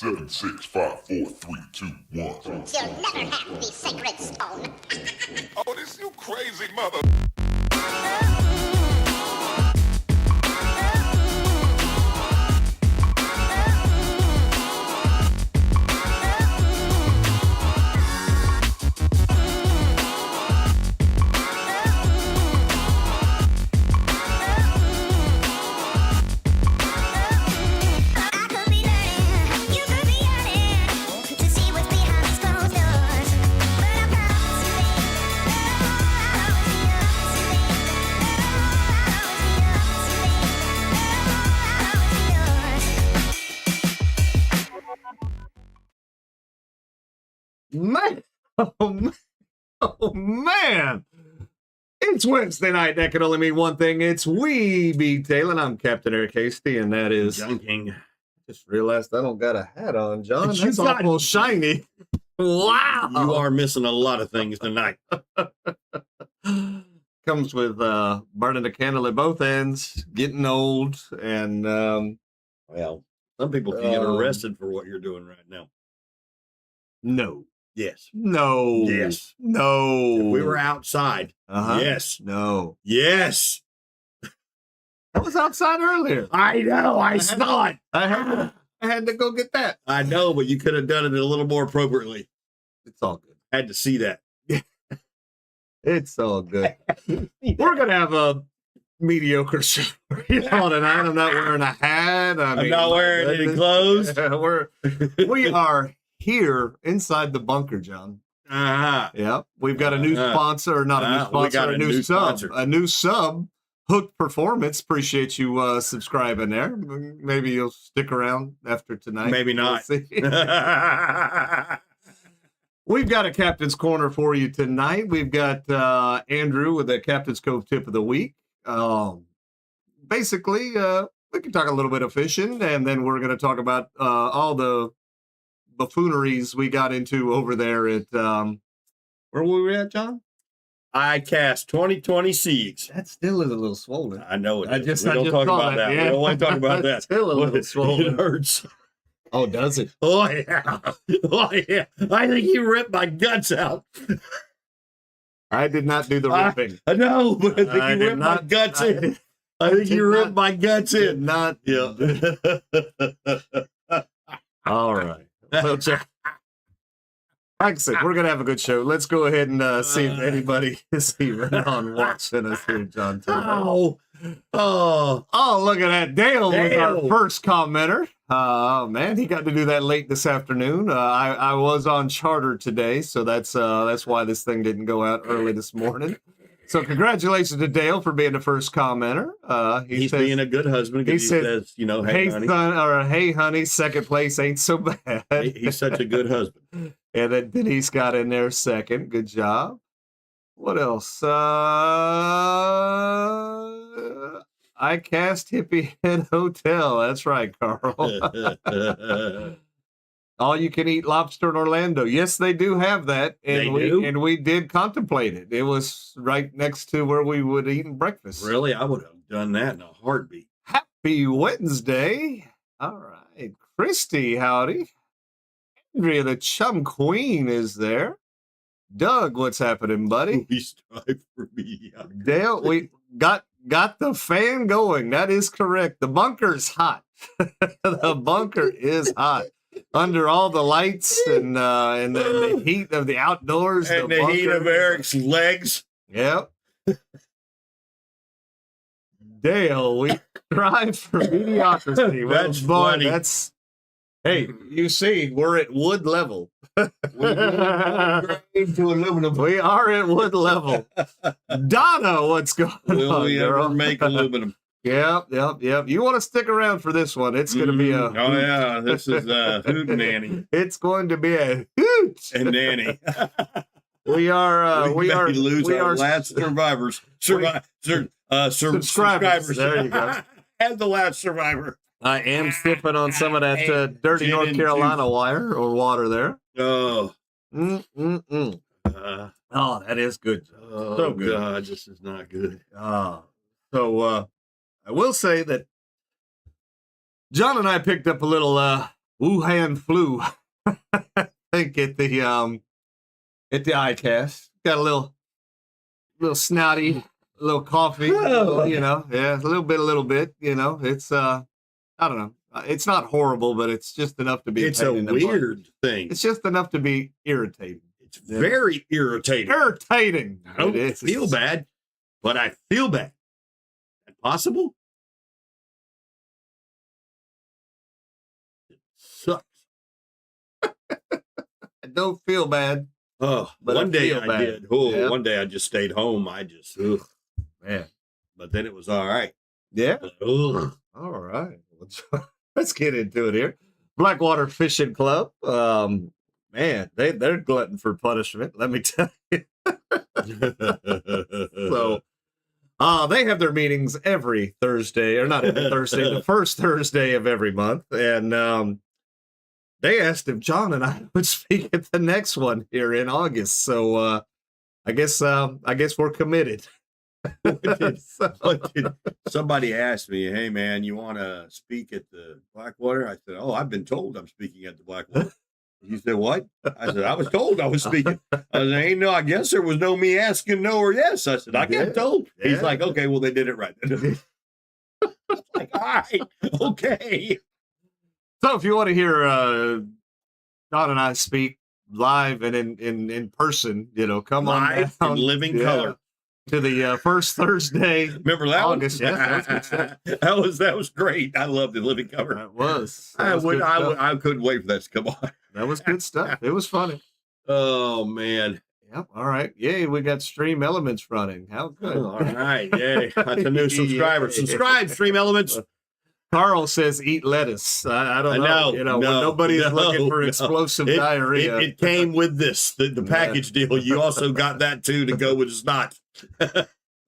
7, 6, 5, 4, 3, 2, 1. You'll never have the sacred stone. Oh, this you crazy mother. Man, oh man, it's Wednesday night. That can only mean one thing. It's We Be Tailing. I'm Captain Eric and that is John King. Just realized I don't got a hat on, John. And That's awful shiny. Wow, You are missing a lot of things tonight. Comes with burning the candle at both ends, getting old, and Well, some people can get arrested for what you're doing right now. no. Yes. No. Yes. No. If we were outside. Yes. No. Yes. I was outside earlier. I know. I saw it. I had to go get that. I know, but you could have done it a little more appropriately. It's all good. Had to see that. It's all good. We're going to have a mediocre show tonight. I'm not wearing a hat. I'm not wearing any clothes. We are here inside the bunker, John. Yeah, we've got a new sponsor, not a new sponsor, we got a new sub. sponsor. A new sub, Hooked Performance. Appreciate you subscribing there. Maybe you'll stick around after tonight. Maybe not. We'll see. We've got a Captain's Corner for you tonight. We've got Andrew with the Captain's Cove tip of the week. Basically, we can talk a little bit of fishing, and then we're going to talk about all the buffooneries we got into over there at where were we at, John? ICAST 2020 Jigs. That still is a little swollen. I know it. I is. just We don't talk saw about that. yeah. We don't want to talk about that. Still a little swollen. It hurts. Oh, does it? Oh yeah. Oh yeah. I think you ripped my guts out. I did not do the ripping. I know, but I think I you did ripped not- my guts I in. did- I think did you ripped not- my guts Did in. not. Yeah. All right. Well, like I said, we're going to have a good show. Let's go ahead and see if anybody is even on watching us here, John. Oh. Oh, look at that. Dale was our Dale. first commenter. Oh, man, he got to do that late this afternoon. I was on charter today, so that's why this thing didn't go out early this morning. So congratulations to Dale for being the first commenter. He's says, being a good husband because he says, you know, hey, honey. son, or hey, honey, second place ain't so bad. He's such a good husband. And then Denise got in there second. Good job. What else? ICAST Hippie Head Hotel. That's right, Carl. All you can eat lobster in Orlando. Yes, they do have that. And we did contemplate it. It was right next to where we would eat breakfast. Really? I would have done that in a heartbeat. Happy Wednesday. All right. Christy, howdy. Andrea, the Chum Queen, is there. Doug, what's happening, buddy? We strive for mediocrity. Dale, we got the fan going. That is correct. The bunker's hot. The bunker is hot. Under all the lights and the heat of the outdoors. And the heat of Eric's legs. Yep. Dale, we strive for mediocrity. That's boy, funny. that's hey, you see, we're at wood level. We are at wood level. Donna, what's going Will on? we girl? ever make aluminum? Yep. You want to stick around for this one. It's going to be a Oh, yeah. This is Hoot Nanny It's going to be a hoot. and Nanny. We are our last survivors. Subscribers. There you go. And the last survivor. I am sipping on some of that dirty Gin North and Carolina juice. wire or water there. Oh. Oh, that is good. Oh, So good. God, this is not good. So I will say that John and I picked up a little Wuhan flu. I think at the ICAST. Got a little snotty, a little coffee, Oh. you know, yeah, a little bit, you know. It's I don't know. It's not horrible, but it's just enough to be. It's a weird thing. It's just enough to be irritating. It's very irritating. Irritating. I don't feel bad, but I feel bad. Is that possible? It sucks. I don't feel bad. Oh, but one day I bad. did. Oh, Yeah. One day I just stayed home. I just, Man. But then it was all right. Yeah. Ugh. All right. Let's get into it here. Blackwater Fishing Club. Man, they're glutton for punishment. Let me tell you. So, they have their meetings every Thursday, or not every Thursday, the first Thursday of every month, and they asked if John and I would speak at the next one here in August. So, I guess we're committed. Somebody asked me, "Hey man, you want to speak at the Blackwater?" I said, "Oh, I've been told I'm speaking at the Blackwater." He said, "What?" I said, "I was told I was speaking." I said, "Ain't no, I guess there was no me asking no or yes." I said, "I got told." Yeah. He's like, "Okay, well they did it right." Like, all right, okay. So if you want to hear John and I speak live and in person, you know, come Live on down, in living color to the first Thursday. Remember that August, one? yes, that was good stuff. that was great. I loved the living color. That was. I couldn't wait for that to come on. That was good stuff. It was funny. Oh man. Yep. All right. Yay, we got Stream Elements running. How good. All right. Yay. That's a new subscriber. Yay. Subscribe, Stream Elements. Carl says eat lettuce. I don't know. You know, when nobody's looking for explosive diarrhea. It came with this, the package deal. You also got that too to go with snot.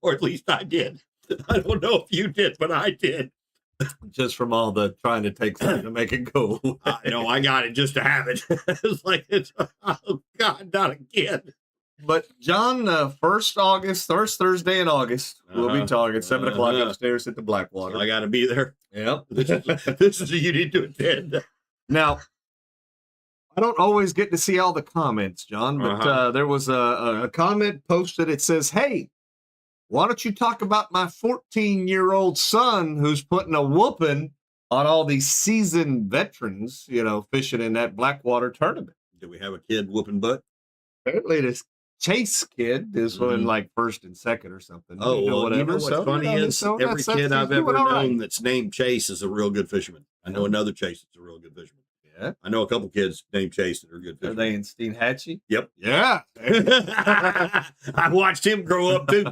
Or at least I did. I don't know if you did, but I did. Just from all the trying to take something to make it go. I know, I got it just to have it. It's like, oh God, not again. But John, first Thursday in August, we'll be talking 7 o'clock upstairs at the Blackwater. So I got to be there. Yep. This is a you need to attend. Now, I don't always get to see all the comments, John, but there was a comment posted. It says, "Hey, why don't you talk about my 14-year-old son who's putting a whooping on all these seasoned veterans, you know, fishing in that Blackwater tournament?" Do we have a kid whooping butt? Apparently, this Chase kid is in like first and second or something. Oh, you know, well, whatever. You know what's so, funny is every kid I've ever known that's named Chase is a real good fisherman. I know another Chase that's a real good fisherman. Yeah. I know a couple kids named Chase that are good fishermen. Are they in Steenhatchee? Yep. Yeah. I watched him grow up too.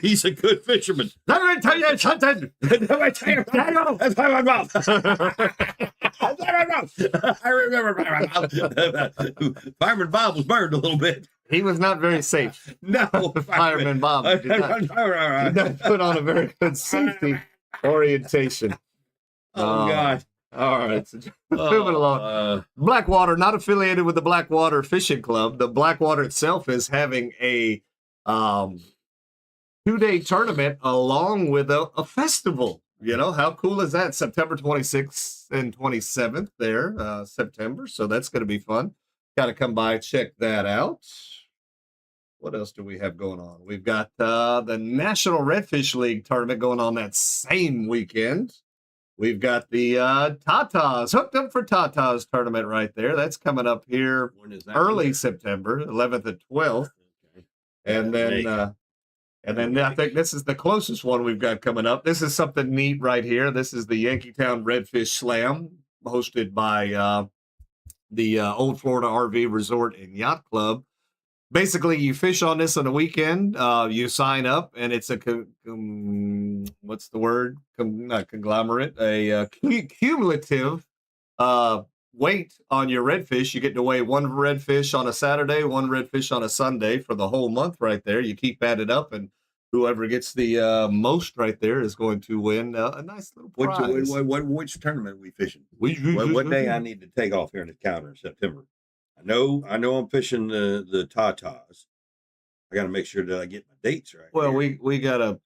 He's a good fisherman. Let me tell you something. Let me tell you something. That's my mouth. I remember Fireman Bob was burned a little bit. He was not very safe. No, Fireman Bob did not put on a very good safety orientation. Oh, God. All right. So moving along. Blackwater, not affiliated with the Blackwater Fishing Club. The Blackwater itself is having a 2-day tournament along with a festival. You know, how cool is that? September 26th and 27th there, September. So that's going to be fun. Got to come by, check that out. What else do we have going on? We've got the National Redfish League tournament going on that same weekend. We've got the Tatas, Hooked Up for Tatas tournament right there. That's coming up here early September, 11th and 12th. Okay. And then I think this is the closest one we've got coming up. This is something neat right here. This is the Yankeetown Redfish Slam, hosted by the Old Florida RV Resort and Yacht Club. Basically, you fish on this on the weekend. You sign up, and it's a what's the word? Not conglomerate. A cumulative weight on your redfish. You get to weigh one redfish on a Saturday, one redfish on a Sunday for the whole month. Right there, you keep added up, and whoever gets the most right there is going to win a nice little prize. Which tournament are we fishing? What day I need to take off here in the calendar in September? I know I'm fishing the Tatas. I got to make sure that I get my dates right. Well, we gotta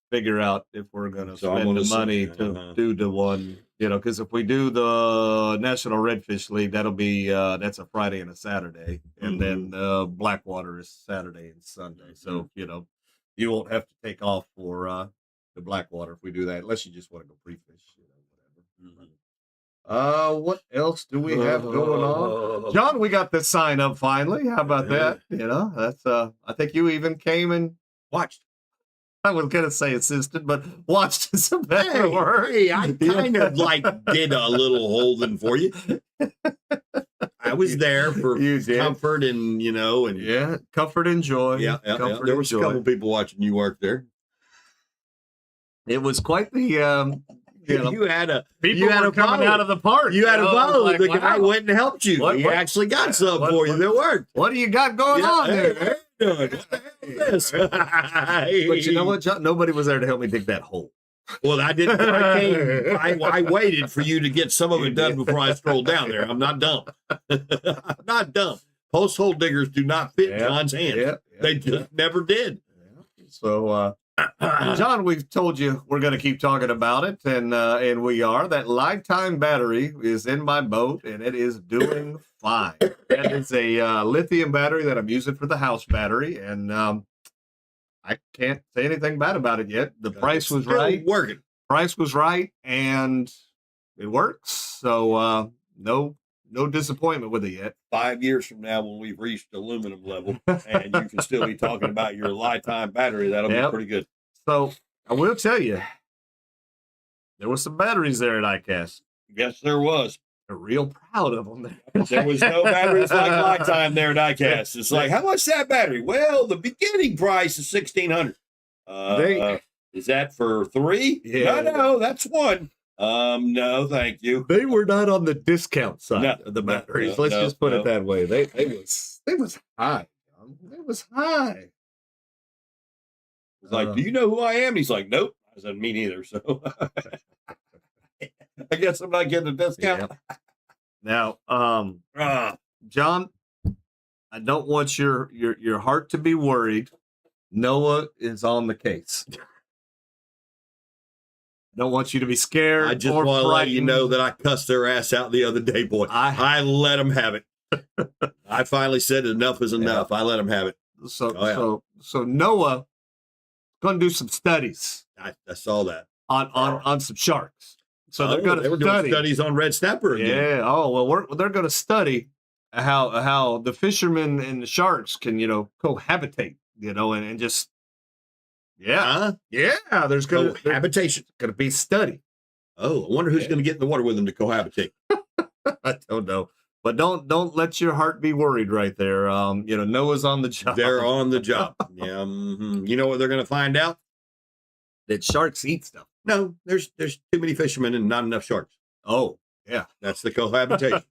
figure out if we're gonna spend the money to do the one because if we do the National Redfish League, that'll be that's a Friday and a Saturday, and then Blackwater is Saturday and Sunday. So you won't have to take off for the Blackwater if we do that, unless you just want to go pre-fish, whatever. What else do we have going on, John? We got the sign up finally. How about that? That's I think you even came and watched. I was gonna say assisted, but watched is a better word. Hey, I kind of did a little holding for you. I was there for comfort and comfort and joy. Yeah. There was a couple people watching you work there. It was quite the you had a coming out of the park. You had a bottle. The guy went and helped you. He actually got something for you that worked. What do you got going on there? What the hell is this? But you know what, John? Nobody was there to help me dig that hole. Well, I didn't. I waited for you to get some of it done before I strolled down there. I'm not dumb. I'm not dumb. Post hole diggers do not fit John's hands. They just never did. So, John, we've told you we're going to keep talking about it, and we are. That lifetime battery is in my boat, and it is doing fine. That is a lithium battery that I'm using for the house battery, and I can't say anything bad about it yet. The price was right. Working. Price was right, and it works. So no disappointment with it yet. 5 years from now, when we've reached aluminum level, and you can still be talking about your lifetime battery, that'll be pretty good. So I will tell you, there were some batteries there at ICAST. Yes, there was. They're real proud of them. There was no batteries like lifetime there at ICAST. It's like, how much that battery? Well, the beginning price is $1,600. Is that for 3? Yeah. No, that's 1. No, thank you. They were not on the discount side of the batteries. Let's just put it that way. They was high. It was high. It's like, do you know who I am? He's like, nope. I said, me neither. So I guess I'm not getting a discount. Yeah. Now, John, I don't want your heart to be worried. Noah is on the case. Don't want you to be scared. I just want to let you know that I cussed their ass out the other day, boy. I let them have it. I finally said enough is enough. I let them have it. So Noah going to do some studies. I saw that on some sharks. So they're going to doing studies on red snapper again. Yeah. Oh well, they're going to study how the fishermen and the sharks can cohabitate. And just. Yeah. There's going to cohabitation. Going to be study. Oh, I wonder who's going to get in the water with them to cohabitate. I don't know, but don't let your heart be worried right there. Noah's on the job. They're on the job. Yeah. You know what they're going to find out? That sharks eat stuff. No, there's too many fishermen and not enough sharks. Oh, yeah. That's the cohabitation.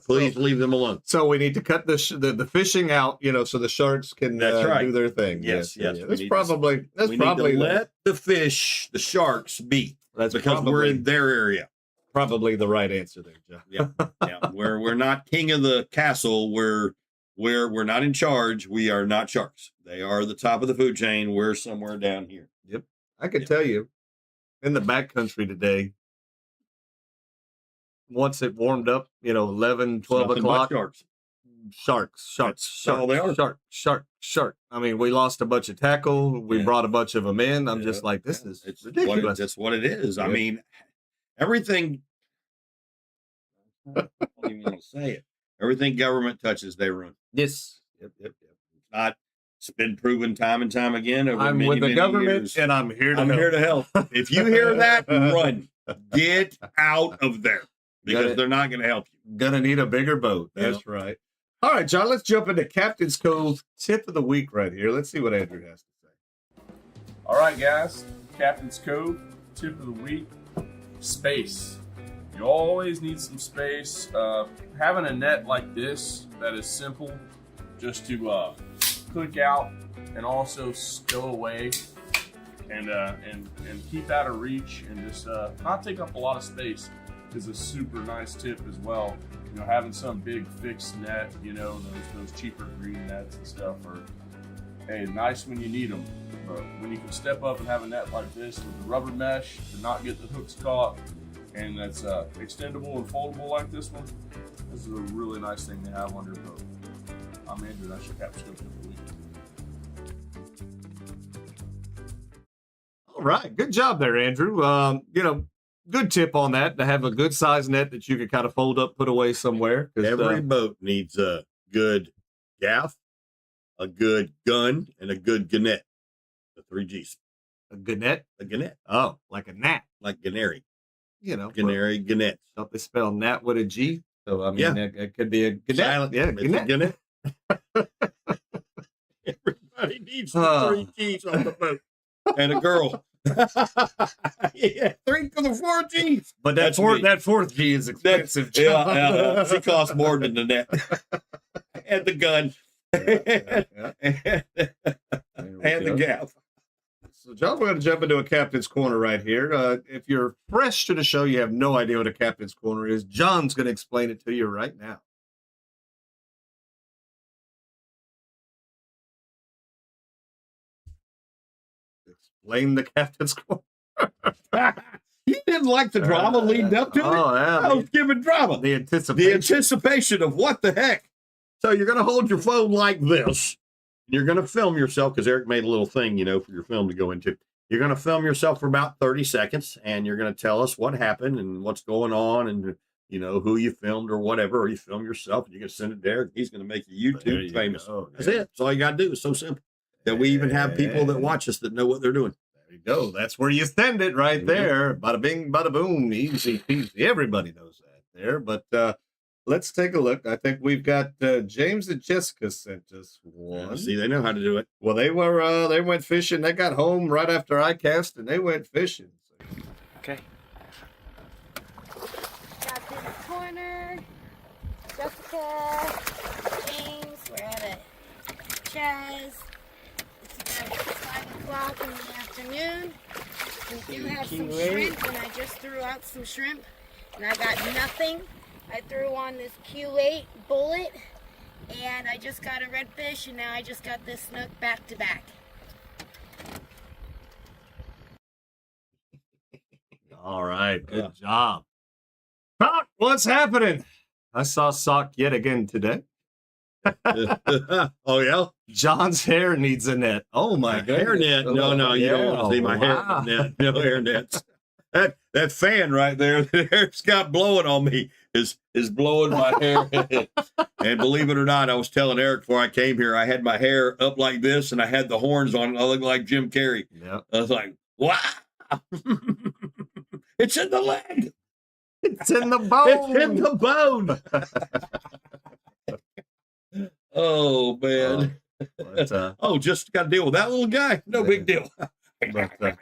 Please leave them alone. So we need to cut the fishing out, so the sharks can do their thing. Yes. That's probably let the sharks be. That's because we're in their area. Probably the right answer there, John. Yeah. We're not king of the castle. We're not in charge. We are not sharks. They are the top of the food chain. We're somewhere down here. Yep. I could tell you, in the backcountry today, once it warmed up, 11, 12 o'clock. Sharks. Oh, they are. Shark. I mean, we lost a bunch of tackle. We brought a bunch of them in. I'm just like, this is ridiculous. That's what it is. I mean, everything. I don't even want to say it. Everything government touches, they ruin. Yes. Yep. It's been proven time and time again. Over I'm many, with the many government, years. and I'm here to help. If you hear that, run. Get out of there. Because they're not going to help you. Gonna need a bigger boat. That's right. All right, John, let's jump into Captain's Cove tip of the week right here. Let's see what Andrew has to say. All right, guys. Captain's Cove tip of the week. Space. You always need some space. Having a net like this that is simple just to cook out and also stow away and keep out of reach and just not take up a lot of space is a super nice tip as well. Having some big fixed net, those cheaper green nets and stuff are, nice when you need them. But when you can step up and have a net like this with the rubber mesh to not get the hooks caught, and that's extendable and foldable like this one. This is a really nice thing to have on your boat. I'm Andrew. That's your Capt Scope of the week. All right, good job there, Andrew. Good tip on that, to have a good size net that you can kind of fold up, put away somewhere. Every boat needs a good gaff, a good gun, and a good gannet. The 3 Gs. A gannet? A gannet. Oh, like a gnat. Like Ganeri. Ganeri, gannet. Don't they spell gnat with a G? So, I mean, it could be a gannet. Silent. Yeah, gannet. Everybody needs the 3 Gs on the boat. And a girl. Yeah, 3 for the 4 Gs. But that fourth G is expensive. Yeah, she costs more than the net. And the gun. And the gaff. So, John, we're going to jump into a captain's corner right here. If you're fresh to the show, you have no idea what a captain's corner is. John's going to explain it to you right now. Explain the captain's corner. He didn't like the drama leading up to it. Yeah, I was giving drama. The anticipation of what the heck. So you're going to hold your phone like this. You're going to film yourself, because Eric made a little thing, for your film to go into. You're going to film yourself for about 30 seconds, and you're going to tell us what happened and what's going on, and who you filmed or whatever, or you film yourself and you can send it to Eric. He's going to make you YouTube famous. That's it. That's all you got to do. It's so simple. That we even have people that watch us that know what they're doing. There you go. That's where you send it right there. Bada bing, bada boom. Easy peasy. Everybody knows that there. But let's take a look. I think we've got James and Jessica sent us one. See, they know how to do it. Well, they went fishing. They got home right after ICAST, and they went fishing. Okay. Captain's Corner, Jessica, James, we're at a Chaz. It's about 5 o'clock in the afternoon. We do have some shrimp, and I just threw out some shrimp, and I got nothing. I threw on this Q8 bullet, and I just got a redfish, and now I just got this snook back to back. All right, good job. Sock, what's happening? I saw Sock yet again today. Oh, yeah? John's hair needs a net. Oh, my God. Hair net. No, you don't want to see my hair net. No hair nets. That fan right there that Eric's got blowing on me is blowing my hair. And believe it or not, I was telling Eric before I came here, I had my hair up like this and I had the horns on it. I looked like Jim Carrey. Yep. I was like, wow. It's in the leg. It's in the bone. It's in the bone. Oh, man. Just got to deal with that little guy. No big deal. But,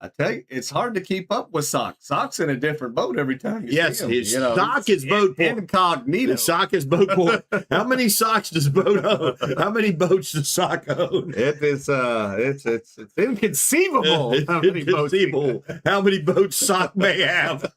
I tell you, it's hard to keep up with Sock. Sock's in a different boat every time you see him. His Sock is boat port. Incognito. Sock is boat port. How many socks does boat own? How many boats does Sock own? It's inconceivable. How many boats Sock may have?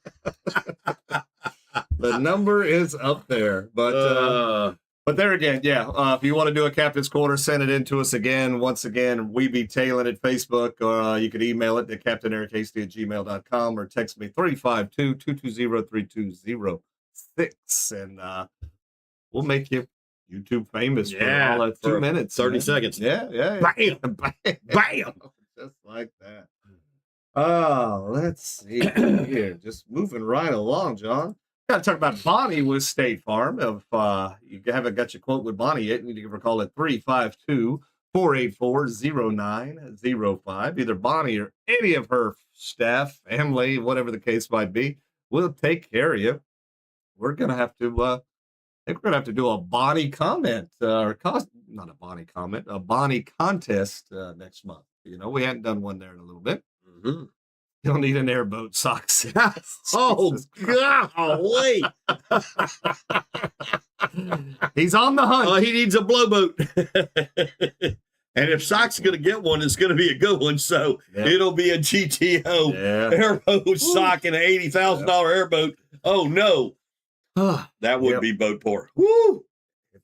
The number is up there, but there again, if you want to do a Captain's Corner, send it in to us again. Once again, we be tailing at Facebook, or you could email it to captainerickhasty@gmail.com or text me 352-220-3206, and we'll make you YouTube famous for all that 2 minutes. 30 seconds. Yeah. Bam! Bam! Just like that. Oh, let's see here. Just moving right along, John. Got to talk about Bonnie with State Farm. If you haven't got your quote with Bonnie yet, you can call it 352-484-0905. Either Bonnie or any of her staff, family, whatever the case might be, will take care of you. We're gonna have to. I think we're gonna have to do a Bonnie comment a Bonnie contest next month. We hadn't done one there in a little bit. Mm-hmm. You'll need an airboat socks. Oh, golly. He's on the hunt. He needs a blowboat. And if Sock's going to get one, it's going to be a good one. So it'll be a GTO airboat Sock and an $80,000 airboat. Oh, no. That would be boat poor. Woo!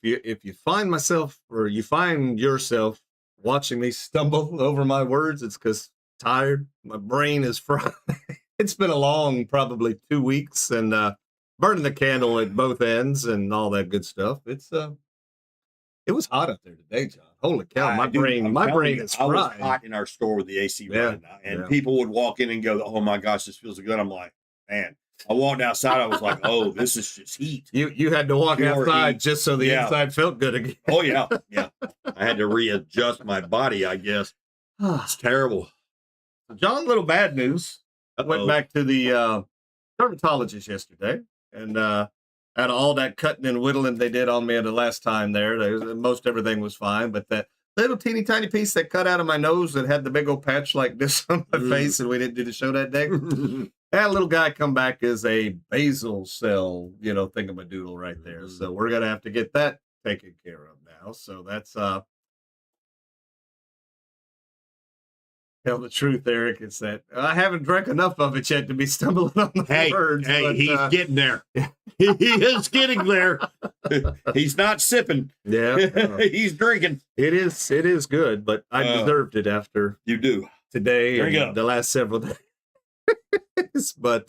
If you find myself or you find yourself watching me stumble over my words, it's because tired. My brain is fried. it's been a long, probably 2 weeks, and burning the candle at both ends and all that good stuff. It was hot up there today, John. Holy cow, my brain is I was fried. hot in our store with the AC Yeah, running, and people would walk in and go, "Oh my gosh, this feels good." I'm like, man. I walked outside. I was like, "Oh, this is just heat." You had to walk Pure outside heat. just so the inside felt good again. Oh yeah, yeah. I had to readjust my body. I guess it's terrible. John, little bad news. I went back to the dermatologist yesterday, and out of all that cutting and whittling they did on me the last time most everything was fine, but that little teeny tiny piece that cut out of my nose that had the big old patch like this on my face, and we didn't do the show that day. That little guy come back as a basal cell, thingamadoodle right there. So we're gonna have to get that taken care of now. So that's tell the truth, Eric. It's that I haven't drank enough of it yet to be stumbling on the words. Hey, but, he's getting there. He is getting there. He's not sipping. Yeah, he's drinking. It is good, but I deserved it after you do today and the last several days. But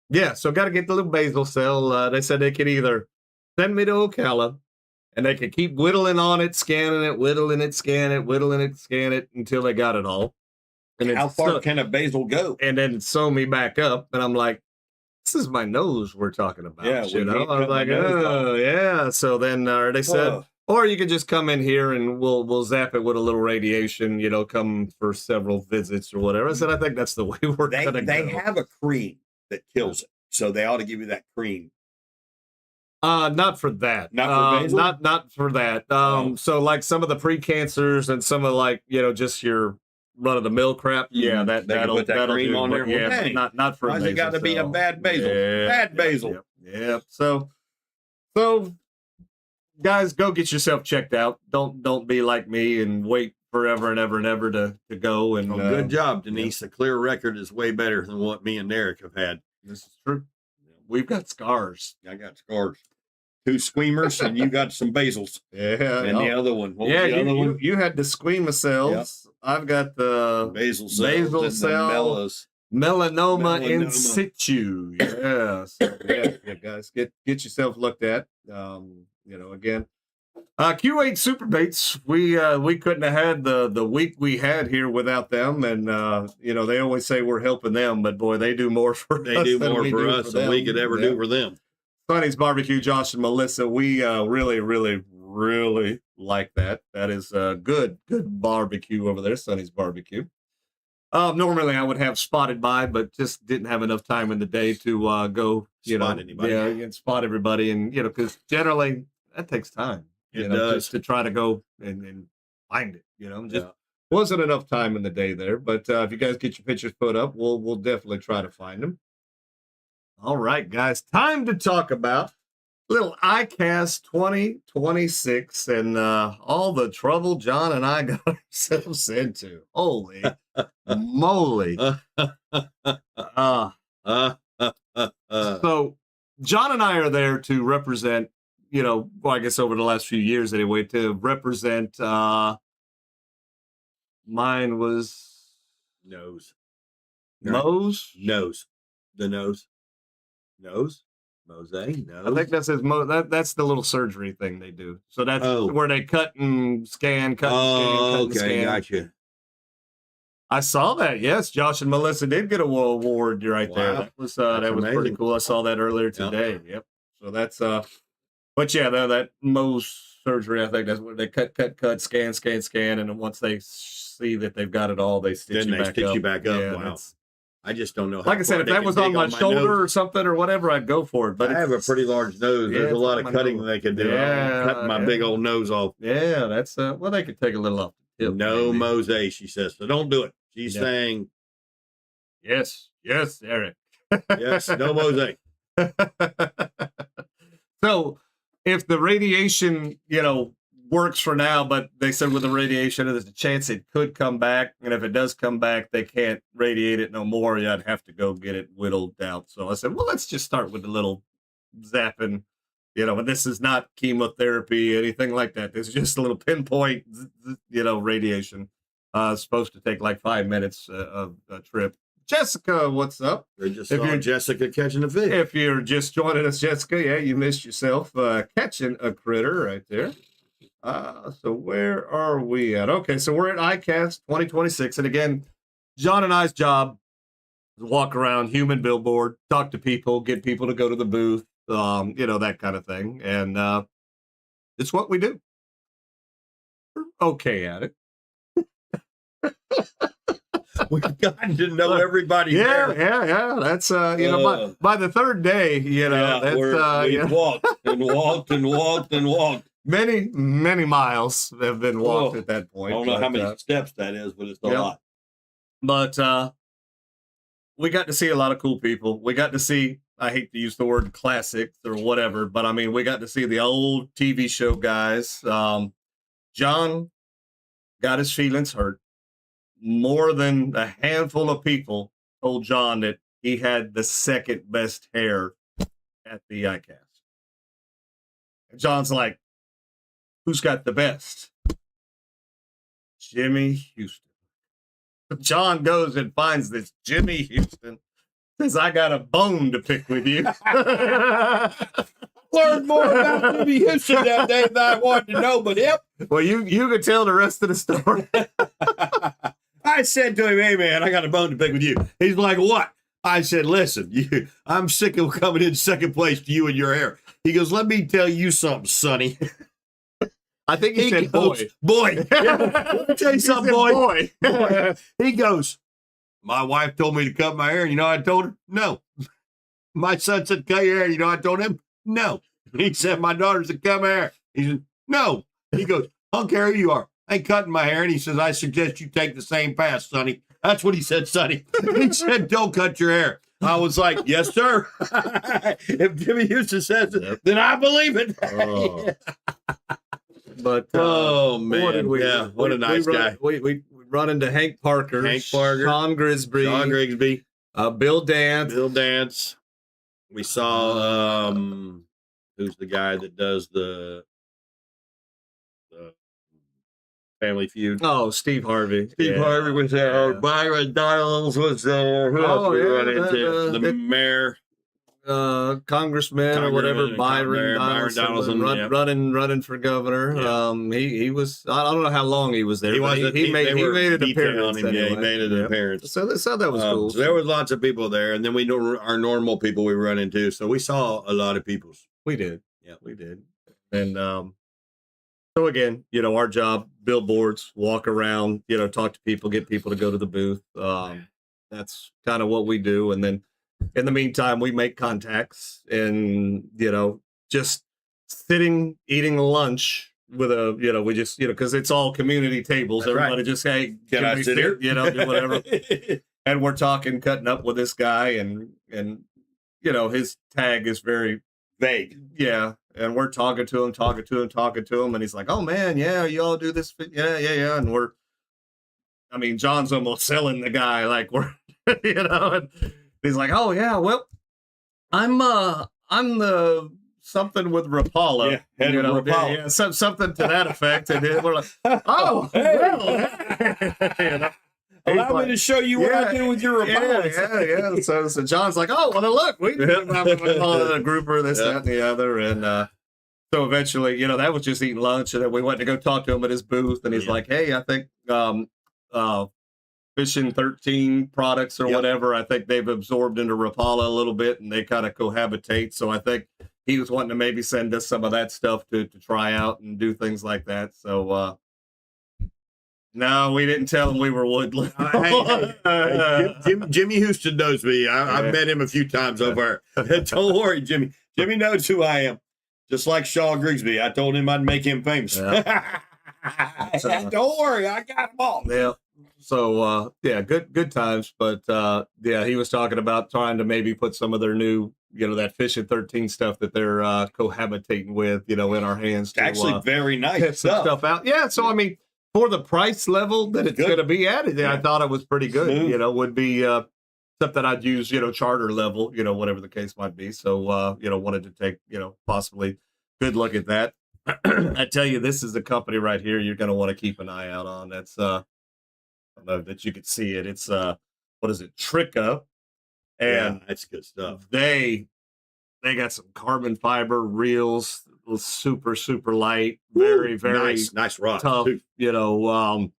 yeah, so got to get the little basal cell. They said they could either send me to Ocala, and they could keep whittling on it, scanning it, whittling it, scan it, whittling it, scan it until they got it all. And how far can a basal go? And then sew me back up, and I'm like, this is my nose we're talking about. Yeah, I was like, oh yeah. So then they said, or you could just come in here and we'll zap it with a little radiation, come for several visits or whatever. I said, I think that's the way we're gonna go. They have a cream that kills it, so they ought to give you that cream. Not for that. Not for basal? Not for that. So like some of the pre-cancers and some of just your run of the mill crap. Yeah, that'll put that cream do, on there. Yeah, Well, but not for. Why's it got to be a bad basil? Yeah, bad basil. Yeah. So, guys, go get yourself checked out. Don't be like me and wait forever and ever and ever to go. And good job, Denise. The clear record is way better than what me and Eric have had. This is true. We've got scars. I got scars. 2 squeamers, and you got some basils. Yeah. And the other one. What was the other one? You had the squamous cells. Yep. I've got the basal cell. Melanoma in situ. Yeah. So, yeah, guys, get yourself looked at. Again. Q8 Super Baits, we couldn't have had the week we had here without them, and they always say we're helping them, but boy, they do more for us. They do more for us than we could ever do for them. Sonny's Barbecue, Josh and Melissa, we really, really, really like that. That is good barbecue over there, Sonny's Barbecue. Normally I would have Spotted by, but just didn't have enough time in the day to go, spot anybody. Yeah, and spot everybody, and because generally that takes time. It does. Just to try to go and find it. Wasn't enough time in the day there. But if you guys get your pictures put up, we'll definitely try to find them. All right, guys, time to talk about little ICAST 2026 and all the trouble John and I got ourselves into. Holy moly! So John and I are there to represent. I guess over the last few years anyway, to represent, mine was nose. The nose. Nose? Mose? Nose? I think that says that's the little surgery thing they do. So that's where they cut and scan, okay, gotcha. I saw that. Yes, Josh and Melissa did get a award right there. That was pretty cool. I saw that earlier today. Yep. So that's but yeah, that Mohs surgery, I think that's where they cut, scan, and then once they see that they've got it all, they stitch you back up. Yeah, wow. I just don't know. Like I said, if that was on my shoulder or something or whatever, I'd go for it. But I have a pretty large nose. There's a lot of cutting they could do. Yeah, cutting my big old nose off. Yeah, that's they could take a little off the tip. No mose, she says. So don't do it. She's saying, yes, Eric. Yes, no mose. So if the radiation, works for now, but they said with the radiation, there's a chance it could come back. And if it does come back, they can't radiate it no more. I'd have to go get it whittled out. So I said, well, let's just start with the little zapping, and this is not chemotherapy, anything like that. This is just a little pinpoint, radiation. It's supposed to take like 5 minutes of a trip. Jessica, what's up? They just If saw you're- Jessica catching a fish. If you're just joining us, Jessica, yeah, you missed yourself catching a critter right there. So where are we at? Okay, so we're at ICAST 2026. And again, John and I's job is walk around, human billboard, talk to people, get people to go to the booth, that kind of thing. And it's what we do. We're okay at it. We've gotten to know everybody. Yeah, there. yeah. That's by the third day, that's we've walked and walked and walked and walked. Many miles have been walked at that I point. don't know how many steps that is, but it's a lot. But we got to see a lot of cool people. We got to see, I hate to use the word classics or whatever, but I mean, we got to see the old TV show guys. John got his feelings hurt. More than a handful of people told John that he had the second best hair at the ICAST. And John's like, who's got the best? Jimmy Houston. John goes and finds this Jimmy Houston. Says, I got a bone to pick with you. Learned more about Jimmy Houston that day than I wanted to know, but yep. Well, you can tell the rest of the story. I said to him, hey, man, I got a bone to pick with you. He's like, what? I said, listen, I'm sick of coming in second place to you and your hair. He goes, let me tell you something, Sonny. I think he said goes, boy. Let me tell you something, boy. Boy. He goes, my wife told me to cut my hair. And you know what I told her? No. My son said, cut your hair. You know what I told him? No. He said, my daughter said, cut my hair. He said, no. He goes, I don't care who you are. I ain't cutting my hair. And he says, I suggest you take the same path, Sonny. That's what he said, Sonny. He said, don't cut your hair. I was like, yes, sir. If Jimmy Houston says it, then I believe it. Oh. But oh man, what did we? Yeah, what a nice guy. We run into Hank Parker, Sean Grigsby, Bill Dance. We saw who's the guy that does the Family Feud? Oh, Steve Harvey. Steve Harvey was there. Yeah. Byron Donalds was there. Who else we run into? The mayor. Congressman or whatever, Byron Donaldson, running for governor. Yeah. He was, I don't know how long he was there. He made an appearance. Yeah, he made an appearance. So that was cool. So there was lots of people there, and then we know our normal people we run into. So we saw a lot of people. We did. Yeah, we did. And so again, our job, billboards, walk around, talk to people, get people to go to the booth. That's kind of what we do. And then in the meantime, we make contacts and, just sitting, eating lunch with we just, because it's all community tables. That's Everybody right. just, hey, can I sit here? Do whatever. And we're cutting up with this guy and his tag is very vague. Yeah. And we're talking to him. And he's like, oh man, yeah, you all do this. Yeah. And John's almost selling the guy like we're, and he's like, oh yeah, well, I'm the something with Rapala. Yeah, head of Rapala. Yeah, something to that effect. And then we're like, oh, well. Allow me to show you what I do with your Rapala. Yeah. So John's like, oh, well, look, we a grouper, this, that, and the other. And so eventually, that was just eating lunch. And then we went to go talk to him at his booth. And he's like, hey, I think Fishing 13 products or whatever, I think they've absorbed into Rapala a little bit and they kind of cohabitate. So I think he was wanting to maybe send us some of that stuff to try out and do things like that. So no, we didn't tell him we were Woodland. Jimmy Houston knows me. I've met him a few times over. Don't worry, Jimmy. Jimmy knows who I am. Just like Sean Grigsby. I told him I'd make him famous. Yeah. Don't worry, I got them all. Yeah. So good times. But he was talking about trying to maybe put some of their new, that Fishing 13 stuff that they're cohabitating with, in our hands. It's actually very nice get some stuff out. Yeah. So for the price level that it's going to be at, I thought it was pretty good. Smooth. Would be stuff that I'd use, charter level, whatever the case might be. So wanted to take, possibly good look at that. I tell you, this is the company right here you're going to want to keep an eye out on. That's I don't know that you could see it. It's what is it, Tricka, and that's good stuff. They got some carbon fiber reels, super light, very nice rods, tough. too. You know,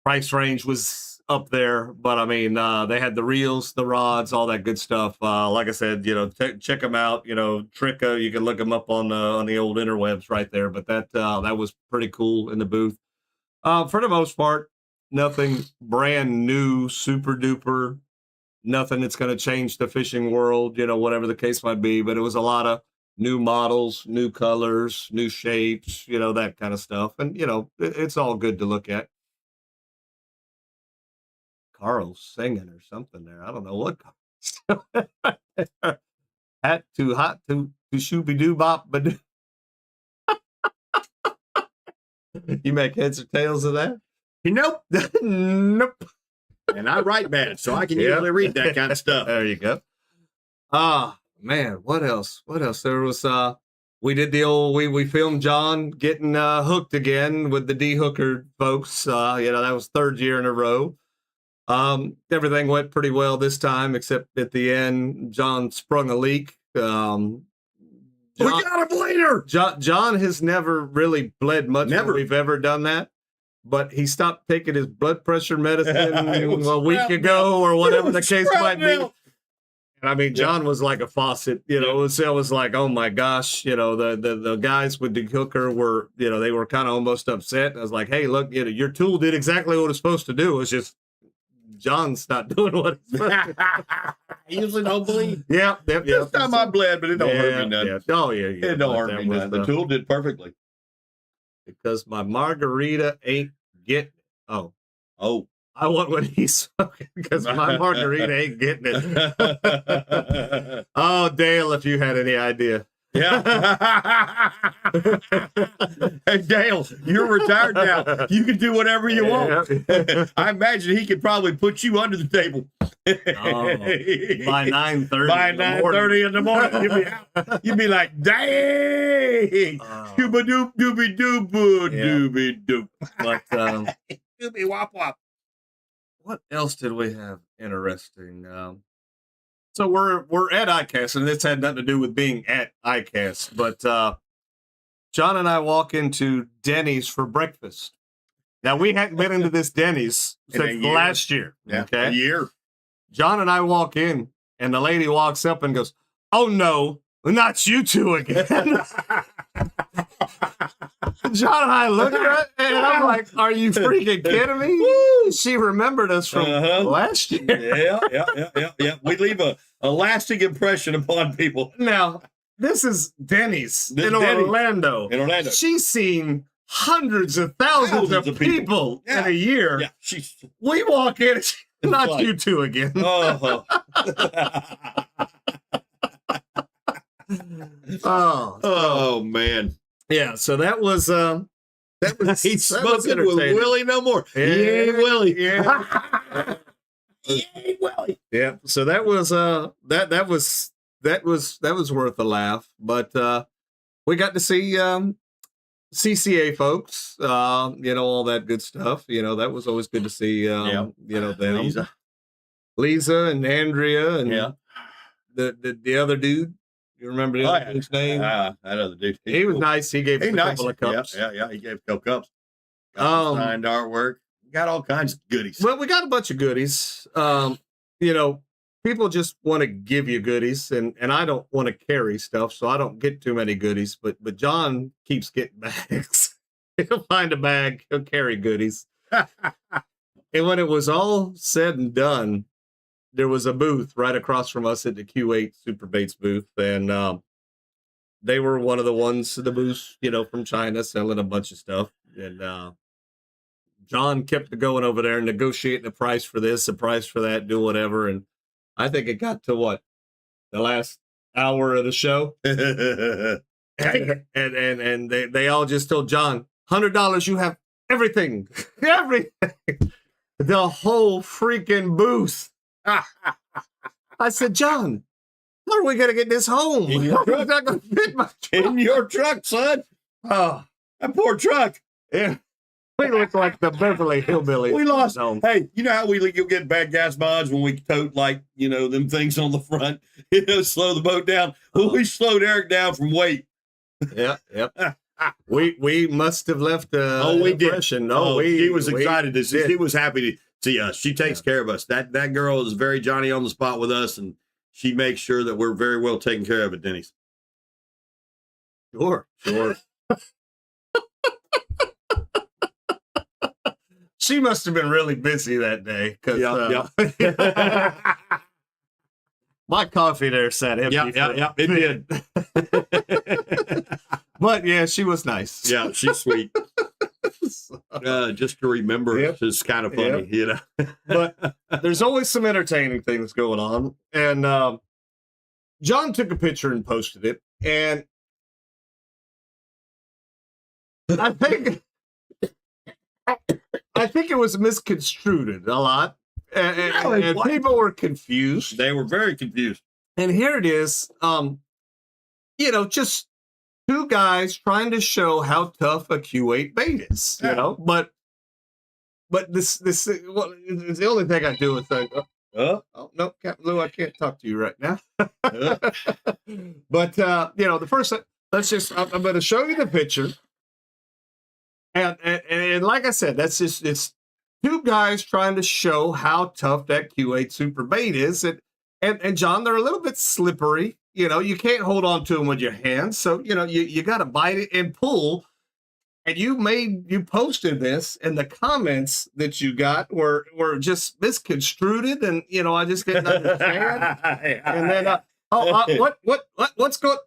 price range was up there, but I mean, they had the reels, the rods, all that good stuff. Like I said, you know, check them out. You know, Tricka, you can look them up on the old interwebs right there. But that was pretty cool in the booth. For the most part, nothing brand new, super duper, nothing that's going to change the fishing world, you know, whatever the case might be. But it was a lot of new models, new colors, new shapes, you know, that kind of stuff. And, you know, it's all good to look at. Carl's singing or something there. I don't know what. Hat too hot to shooby doo bop, but you make heads or tails of that? Nope. Nope. And I write bad, so I can usually read that kind of stuff. There you go. Man, what else? There was we did the old we filmed John getting hooked again with the de-hooker folks. You know, that was third year in a row. Everything went pretty well this time, except at the end, John sprung a leak. We got a bleeder. John has never really bled much when we've ever done that, but he stopped taking his blood pressure medicine a week ago or whatever the case might be. And I mean, John was like a faucet, you know. It was like, oh my gosh, you know, the guys with the hooker were, you know, they were kind of almost upset. I was like, hey, look, you know, your tool did exactly what it's supposed to do. It's just John's not doing what he's supposed to. I usually don't bleed. Yeah. This time I bled, but it don't hurt me none. Yeah. Oh, yeah. It don't hurt me none. The tool did perfectly. Because my margarita ain't getting it. Oh. I want what he's smoking because my margarita ain't getting it. Oh, Dale, if you had any idea. Yeah. Hey, Dale, you're retired now. You can do whatever you want. I imagine he could probably put you under the table. By 9:30. By 9:30 in the morning, you'd be like, dang, dooba doop dooby doop dooby doop. But dooby wop wop. What else did we have interesting? So we're at ICAST, and this had nothing to do with being at ICAST, but John and I walk into Denny's for breakfast. Now, we hadn't been into this Denny's since last year. Yeah, okay? a year. John and I walk in, and the lady walks up and goes, oh, no, not you two again. John and I look at her, and I'm like, are you freaking kidding me? Woo! She remembered us from last year. Yeah. We leave a lasting impression upon people. Now, this is Denny's in Orlando. She's seen hundreds of thousands of people in a year. Yeah, we walk in, not like, you two again. Oh man. Yeah, so that was he's smoking with Willie no more. Yeah, he ain't Willie. Yeah. He ain't Willie. Yeah. So that was that was worth a laugh. But we got to see CCA folks, you know, all that good stuff. You know, that was always good to see you know, them. Lisa and Andrea and the other dude. You remember the other dude's name? That other dude. He was nice. He gave us a couple of cups. Yeah. He gave a couple cups. Got signed artwork. Got all kinds of goodies. Well, we got a bunch of goodies. You know, people just want to give you goodies, and I don't want to carry stuff, so I don't get too many goodies. But John keeps getting bags. He'll find a bag. He'll carry goodies. And when it was all said and done, there was a booth right across from us at the Q8 Super Baits booth, and they were one of the ones, the booths, you know, from China, selling a bunch of stuff. And John kept going over there and negotiating a price for this, a price for that, do whatever. And I think it got to what, the last hour of the show, and they all just told John, $100, you have everything, everything, the whole freaking booth. I said, John, how are we going to get this home? In your truck. It's not going to fit my truck. In your truck, son. Oh, that poor truck. Yeah. We look like the Beverly Hillbillies. We lost. No. Hey, you know how you'll get bad gas mods when we tote them things on the front, slow the boat down. Well, we slowed Eric down from weight. Yep. We must have left we impression. did. No, he was excited. He was happy to see us. She takes care of us. That girl is very Johnny on the spot with us, and she makes sure that we're very well taken care of at Denny's. Sure. She must have been really busy that day because my coffee there sat empty. It did. But yeah, she was nice. Yeah, she's sweet. Just to remember, it's kind of funny, But there's always some entertaining things going on. And John took a picture and posted it. And I think it was misconstrued a lot. And people were confused. They were very confused. And here it is. Just two guys trying to show how tough a Q8 bait is, but this it's the only thing I do with that. Oh no, Captain Lou, I can't talk to you right now. But the first, I'm going to show you the picture, and like I said, it's two guys trying to show how tough that Q8 super bait is, and John, they're a little bit slippery. You can't hold on to them with your hands. So, you got to bite it and pull. And you posted this, and the comments that you got were just misconstrued. And, I just didn't understand. And then, what's going,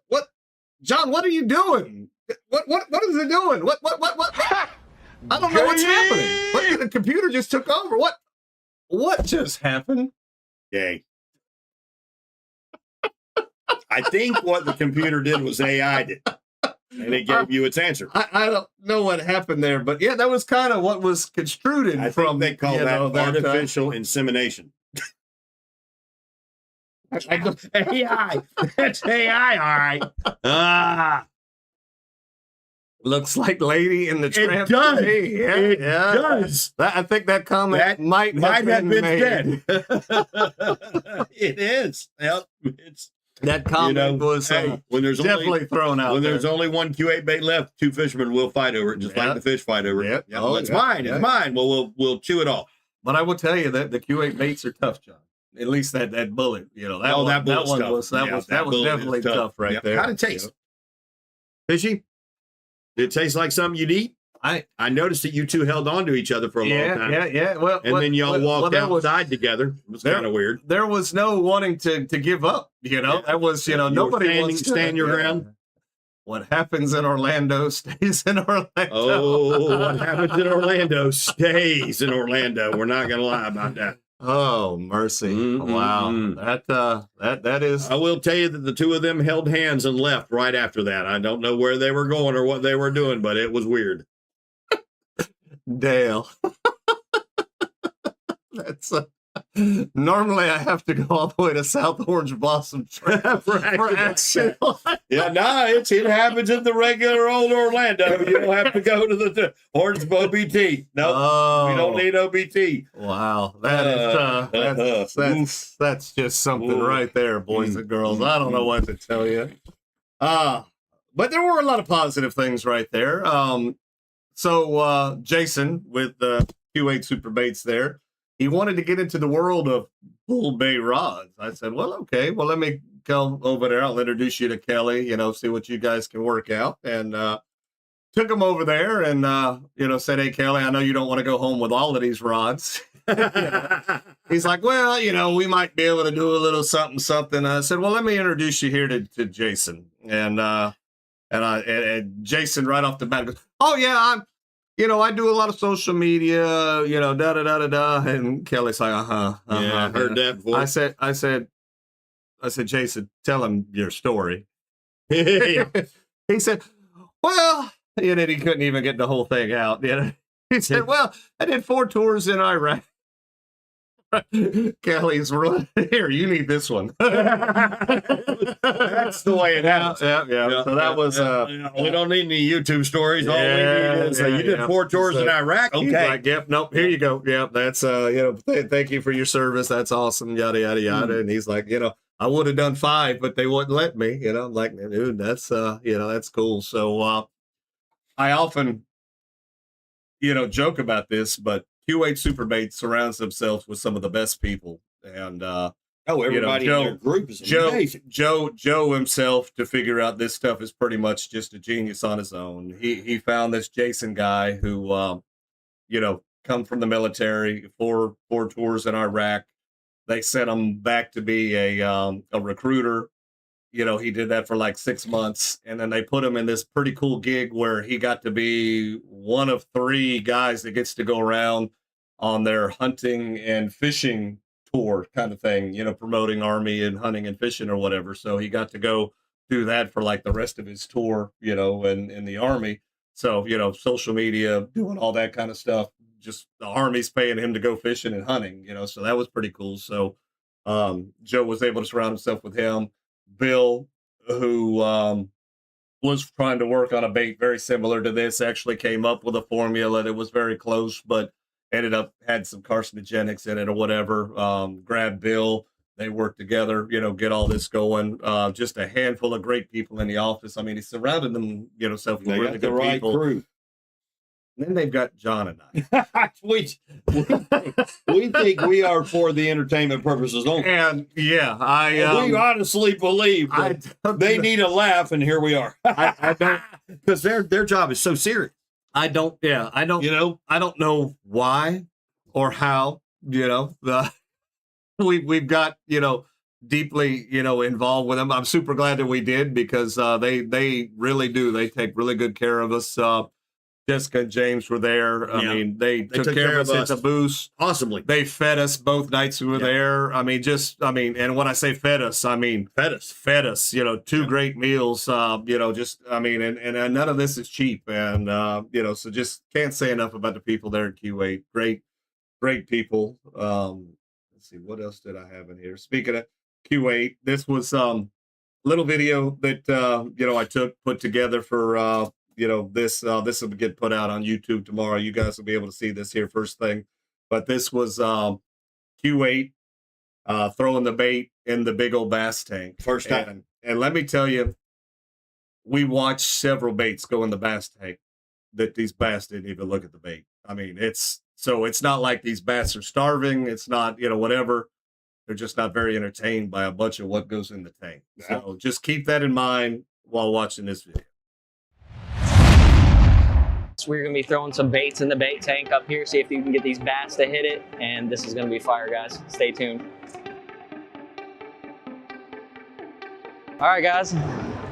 John, what are you doing? What is it doing? What? I don't know what's happening. The computer just took over. What just happened? Yay. I think what the computer did was AI did, and it gave you its answer. I don't know what happened there, but yeah, that was kind of what was construed from. Think they call that artificial insemination. AI. That's AI, all right. Looks like Lady in the Tramp. It does. It does. I think that comment might have been dead. It is. Yep. That comment was when there's definitely thrown out. When there's only one Q8 bait left, two fishermen will fight over it, just like the fish fight over it. Yep. It's mine. It's mine. Well, we'll chew it off. But I will tell you that the Q8 baits are tough, John. At least that bullet, that one was definitely tough right there. How'd it taste? Fishy? Did it taste like something you'd eat? I noticed that you two held on to each other for a long time. Yeah. Well, then y'all walked outside together. It was kind of weird. There was no wanting to give up. That was nobody wants to stand your ground. What happens in Orlando stays in Orlando. Oh, what happens in Orlando stays in Orlando. We're not going to lie about that. Oh, mercy. Mm-hmm. Wow. That is. I will tell you that the two of them held hands and left right after that. I don't know where they were going or what they were doing, but it was weird. Dale. That's normally I have to go all the way to South Orange Blossom Trail for action. It happens in the regular old Orlando. You don't have to go to the Orange OBT. No, we don't need OBT. Wow, that's just something right there, boys and girls. I don't know what to tell you. But there were a lot of positive things right there. So Jason with the Q8 Super Baits there, he wanted to get into the world of bull bay rods. I said, well, okay, well, let me come over there. I'll introduce you to Kelly, see what you guys can work out. And took him over there and, said, hey, Kelly, I know you don't want to go home with all of these rods. He's like, well, we might be able to do a little something. I said, well, let me introduce you here to Jason. And Jason right off the bat goes, oh, yeah, I do a lot of social media, da-da-da-da-da. And Kelly's like, Yeah, I heard that before. I said, Jason, tell him your story. Yeah. He said, well, he couldn't even get the whole thing out. He said, well, I did 4 tours in Iraq. Kelly's running here. You need this one. That's the way it happens. Yeah. So that was. We don't need any YouTube stories. All we need is you did 4 tours in Iraq. Okay. Like, yep. Nope. Here you go. Yep. That's thank you for your service. That's awesome. Yada yada yada. And he's like, I would have done 5, but they wouldn't let me. I'm like, dude, that's that's cool. So I often joke about this, but Q8 Superbait surrounds themselves with some of the best people, and everybody in their group is amazing. Joe himself, to figure out this stuff, is pretty much just a genius on his own. He found this Jason guy who come from the military, 4 tours in Iraq. They sent him back to be a recruiter. He did that for like 6 months, and then they put him in this pretty cool gig where he got to be one of 3 guys that gets to go around on their hunting and fishing tour kind of thing, promoting Army and hunting and fishing or whatever. So he got to go do that for like the rest of his tour, in the Army. So, social media, doing all that kind of stuff. Just the Army's paying him to go fishing and hunting, so that was pretty cool. So Joe was able to surround himself with him. Bill, who was trying to work on a bait very similar to this, actually came up with a formula that was very close, but ended up had some carcinogenics in it or whatever. Grabbed Bill. They worked together, get all this going. Just a handful of great people in the office. I mean, he surrounded them, himself with really good people. Crew. And then they've got John and I. we think we are for the entertainment purposes only. And we honestly believe they need a laugh, and here we are. I don't, because their job is so serious. I don't know why or how. We've got deeply involved with them. I'm super glad that we did, because they really do. They take really good care of us. Jessica and James were there. I mean, they took care of us at the booth. Awesomely. They fed us both nights we were there. I mean, and when I say fed us, I mean, fed us, 2 great meals, and none of this is cheap. And, so just can't say enough about the people there at Q8. Great people. Let's see, what else did I have in here? Speaking of Q8, this was little video that, I put together for, this will get put out on YouTube tomorrow. You guys will be able to see this here first thing. But this was Q8 throwing the bait in the big old bass tank. First time. And let me tell you, we watched several baits go in the bass tank that these bass didn't even look at the bait. I mean, it's not like these bass are starving. It's not, whatever. They're just not very entertained by a bunch of what goes in the tank. Yeah. So just keep that in mind while watching this video. We're going to be throwing some baits in the bait tank up here, see if you can get these bass to hit it, and this is going to be fire, guys. Stay tuned. All right, guys,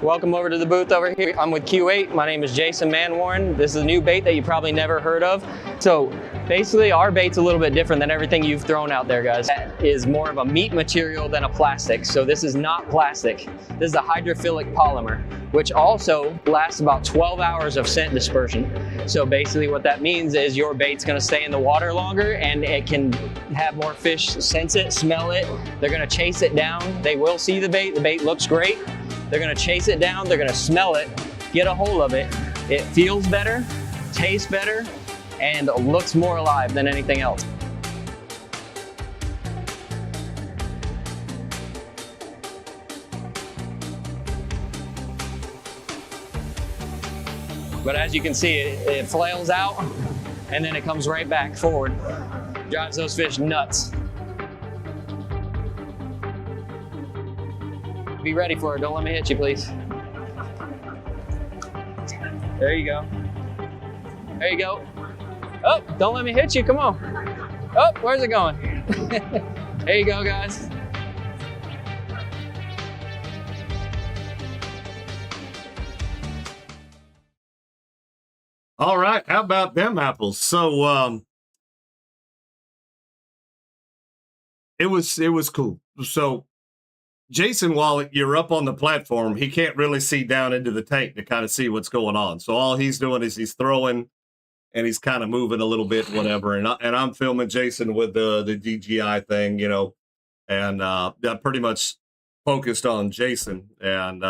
welcome over to the booth over here. I'm with Q8. My name is Jason Manwarren. This is a new bait that you probably never heard of. So basically, our bait's a little bit different than everything you've thrown out there, guys. That is more of a meat material than a plastic. So this is not plastic. This is a hydrophilic polymer, which also lasts about 12 hours of scent dispersion. So basically what that means is your bait's gonna stay in the water longer, and it can have more fish sense it, smell it. They're gonna chase it down. They will see the bait looks great. They're gonna chase it down, they're gonna smell it, get a hold of it. It feels better, tastes better, and looks more alive than anything else. But as you can see, it flails out and then it comes right back forward. Drives those fish nuts. Be ready for it. Don't let me hit you, please. There you go. There you go. Oh, don't let me hit you. Come on. Oh, where's it going? There you go, guys. All right, how about them apples? So it was cool. So Jason, while you're up on the platform, he can't really see down into the tank to kind of see what's going on. So all he's doing is he's throwing and he's kind of moving a little bit, whatever. And I'm filming Jason with the DJI thing, you know, and that pretty much focused on Jason. And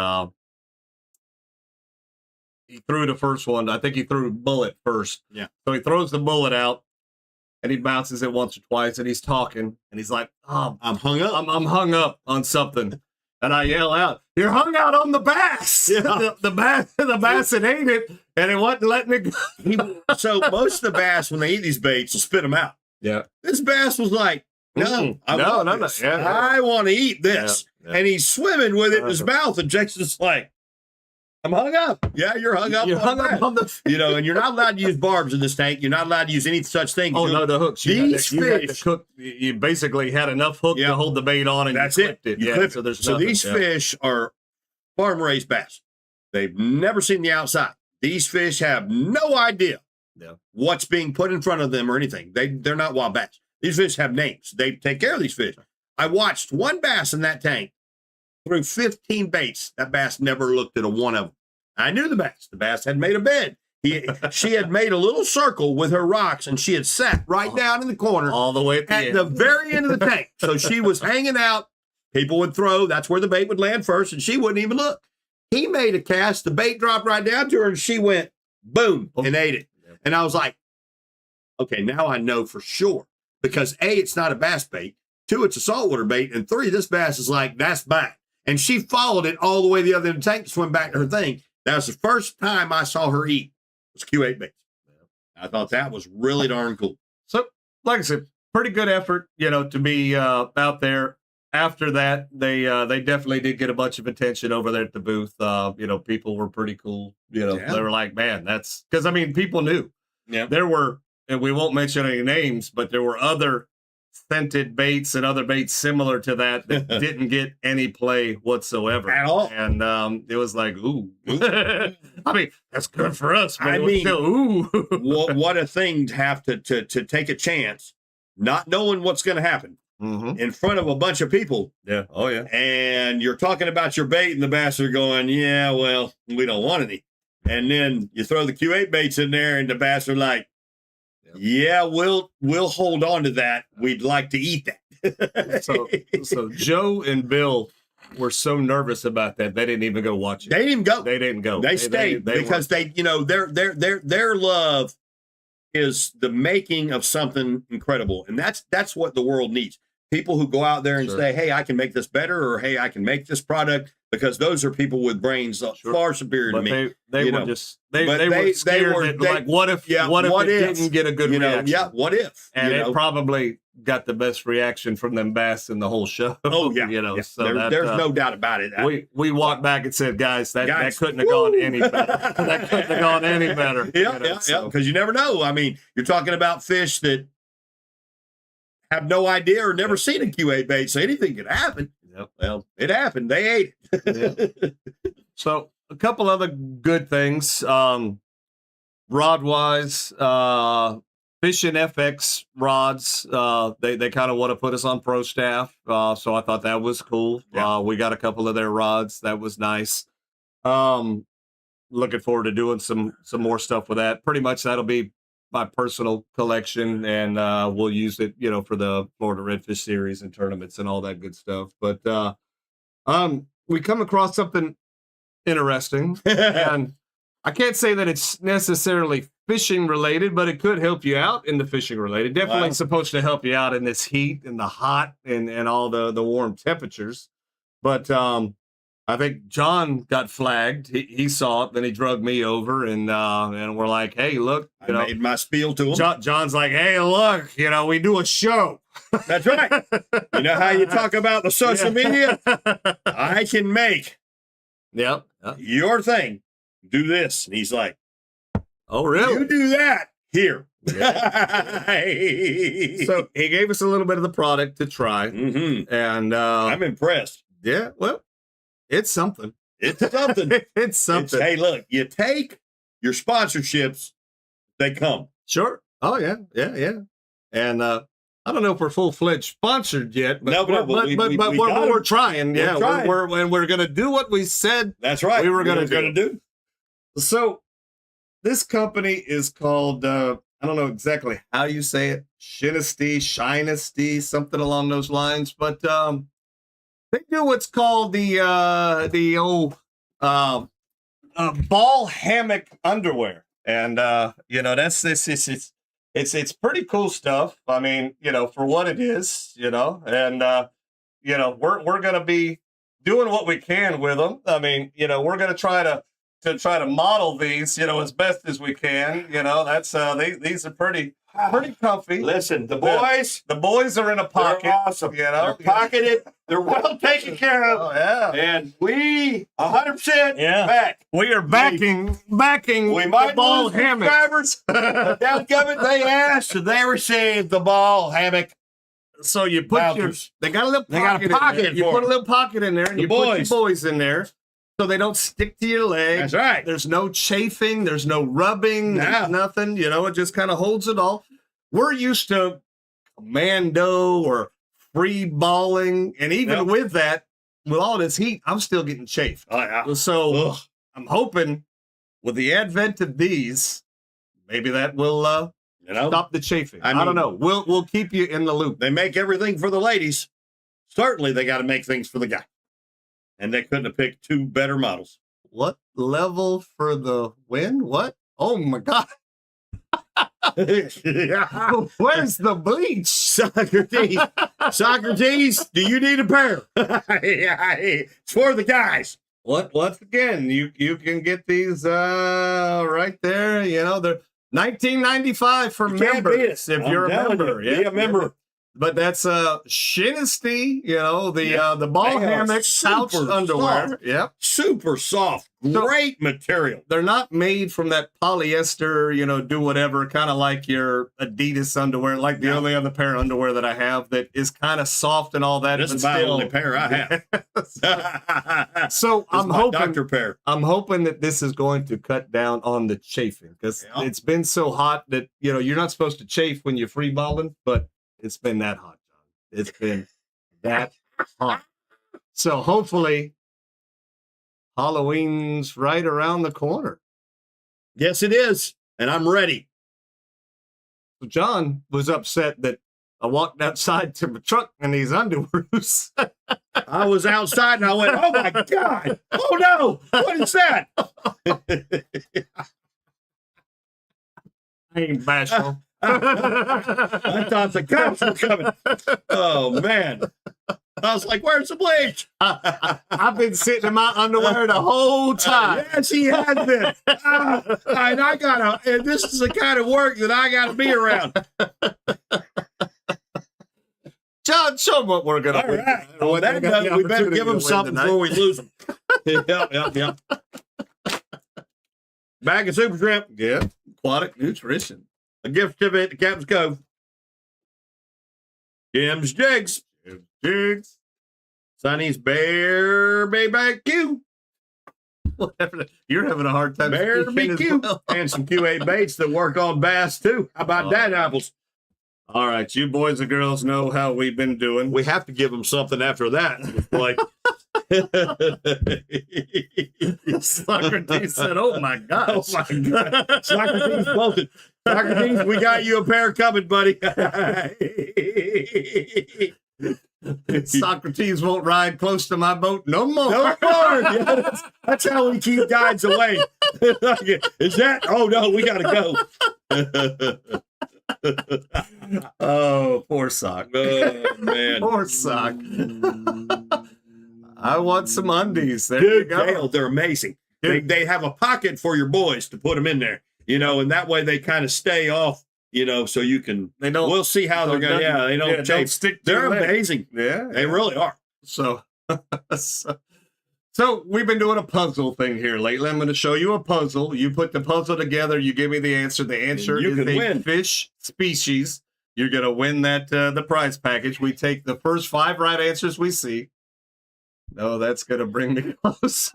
he threw the first one. I think he threw bullet first. Yeah. So he throws the bullet out, and he bounces it once or twice, and he's talking, and he's like, "Oh, I'm hung up. I'm hung up on something." And I yell out, "You're hung out on the bass!" Yeah. the bass had ate it, and it wasn't letting it go. So most of the bass, when they eat these baits, will spit them out. Yeah. This bass was like, no, No. Yeah. I want to eat this. Yeah. Yeah. And he's swimming with it in his mouth, and Jason's like, I'm hung up. Yeah, you're hung up. You're hung up on the You know, and you're not allowed to use barbs in this tank. You're not allowed to use any such thing. Oh, no, the hooks. These you had to fish. cook. You basically had enough hook to hold the bait on, and That's you clipped it. You Yeah, clip so it. there's So nothing. these Yeah. fish are farm-raised bass. They've never seen the outside. These fish have no idea what's being put in front of them or anything. They're not wild bass. These fish have names. They take care of these fish. I watched one bass in that tank through 15 baits. That bass never looked at a one of them. I knew the bass. The bass had made a bed. She had made a little circle with her rocks, and she had sat right down in the corner all the way at the very end of the tank. So she was hanging out. People would throw. That's where the bait would land first, and she wouldn't even look. He made a cast. The bait dropped right down to her, and she went boom and ate it. And I was like, okay, now I know for sure. Because A, it's not a bass bait. 2, it's a saltwater bait. And 3, this bass is like, that's mine. And she followed it all the way the other end of the tank to swim back to her thing. That was the first time I saw her eat. It was Q8 baits. I thought that was really darn cool. So, like I said, pretty good effort, you know, to be out there. After that, they definitely did get a bunch of attention over there at the booth. You know, people were pretty cool. You know, they were like, man, that's because, I mean, people knew. Yeah. There were, and we won't mention any names, but there were other scented baits and other baits similar to that didn't get any play whatsoever at all. And it was like, ooh. I mean, that's good for us, but I it was mean, still, ooh. what a thing to have to take a chance, not knowing what's going to happen in front of a bunch of people. Yeah. Oh, yeah. And you're talking about your bait, and the bass are going, yeah, well, we don't want any. And then you throw the Q8 baits in there, and the bass are like, yeah, we'll hold on to that. We'd like to eat that. so Joe and Bill were so nervous about that they didn't even go watch it. They didn't go. They didn't go. They stayed because they, you know, their love is the making of something incredible, and that's what the world needs. People who go out there and say, "Hey, I can make this better," or "Hey, I can make this product," because those are people with brains far superior to me. They were just they were scared that, like, what if it didn't get a good reaction? Yeah, what if? And it probably got the best reaction from them bass in the whole show. Oh yeah, you know. Yeah. So there's no doubt about it. We walked back and said, guys, that couldn't have gone any better. That couldn't have gone any better. Yeah, because you never know. I mean, you're talking about fish that have no idea or never seen a Q8 bait, so anything could happen. Yep. Well, it happened. They ate it. So a couple other good things. Rod wise, Fishing FX rods, they kind of want to put us on pro staff. So I thought that was cool. Yeah. We got a couple of their rods. That was nice. Looking forward to doing some more stuff with that. Pretty much that'll be my personal collection, and we'll use it, you know, for the Florida Redfish series and tournaments and all that good stuff. But we come across something interesting, and I can't say that it's necessarily fishing related, but it could help you out in the fishing related. Definitely supposed to help you out in this heat and the hot and all the warm temperatures. But I think John got flagged. He saw it, then he drugged me over, and we're like, hey, look, I made my spiel to him. John's like, hey, look, you know, we do a show. That's right. You know how you talk about the social media? I can make your thing. Do this. And he's like, oh, really? You do that here. Yeah. So he gave us a little bit of the product to try. And I'm impressed. Yeah, well, it's something. It's something. It's something. Hey, look, you take your sponsorships, they come. Sure. Oh, yeah. And I don't know if we're full-fledged sponsored yet, but we're trying. We're going to do what we said. That's right. We were going to do. So this company is called, I don't know exactly how you say it, Shinesty, something along those lines, but they do what's called the old ball hammock underwear. And, you know, it's pretty cool stuff. I mean, you know, for what it is, you know, and, you know, we're going to be doing what we can with them. I mean, you know, we're going to try to model these, you know, as best as we can. You know, that's these are pretty comfy. Listen, the boys are in a pocket. They're awesome. You know, they're pocketed. They're well taken care of. Oh, yeah. And we 100% back. We are backing We might the ball lose hammock. subscribers, but downcommon they asked and they received the ball hammock. So you put they got a little pocket in there. You put a little pocket in there and you put your boys in there so they don't stick to your leg. That's right. There's no chafing, there's no rubbing, there's nothing, you know, it just kind of holds it all. We're used to commando or free balling, and even with that, with all this heat, I'm still getting chafed. Oh, yeah. So I'm hoping with the advent of these, maybe that will you know, stop the chafing. I don't know. We'll keep you in the loop. They make everything for the ladies. Certainly, they got to make things for the guy. And they couldn't have picked two better models. What level for the win? What? Oh my God! Where's the bleach? Socrates, do you need a pair? It's for the guys. Once again, you can get these right there. You know, they're $19.95 for members if you're a member. Be a member. But that's Shinesty, you know, the ball hammock couch underwear. Soft. Yep. Super soft. Great material. They're not made from that polyester, you know, do whatever, kind of like your Adidas underwear, like the only other pair of underwear that I have that is kind of soft and all that. This is about the only pair I have. So I'm hoping, doctor pair. I'm hoping that this is going to cut down on the chafing because it's been so hot that, you know, you're not supposed to chafe when you're free balling, but it's been that hot, John. It's been that hot. So hopefully Halloween's right around the corner. Yes, it is. And I'm ready. So John was upset that I walked outside to my truck in these underwears. I was outside and I went, oh my God. Oh no. What is that? I ain't bashful. I thought the cops were coming. Oh man. I was like, where's the bleach? I've been sitting in my underwear the whole time. Yes, he has been. And this is the kind of work that I gotta be around. John, show them what we're gonna do. All right. Well, that does, we better give them something before we lose them. Yep. Bag of super shrimp. Yeah. Aquatic Nutrition. A gift certificate to Captain's Cove. Jim's Jigs. Jigs. Sonny's Bear BBQ. Whatever. You're having a hard time. Bear BBQ. Well. And some Q8 baits that work on bass too. How about that, apples? All right, you boys and girls know how we've been doing. We have to give them something after that. Like Socrates said, "Oh my gosh, oh my God. Socrates bolted. Socrates, we got you a pair coming, buddy." Socrates won't ride close to my boat no more. No more. Yeah, that's how we keep guides away. Is that? Oh no, we gotta go. Oh, poor Sock. Oh man, poor Sock. I want some undies. There you go. Dale, they're amazing. They have a pocket for your boys to put them in there, you know, and that way they kind of stay off, you know, so you can. They don't. We'll see how they're going. Yeah, they don't stick. They're amazing. Yeah, they really are. So we've been doing a puzzle thing here lately. I'm going to show you a puzzle. You put the puzzle together. You give me the answer. The answer is a fish species. You're going to win that the prize package. We take the first 5 right answers we see. No, that's going to bring me close.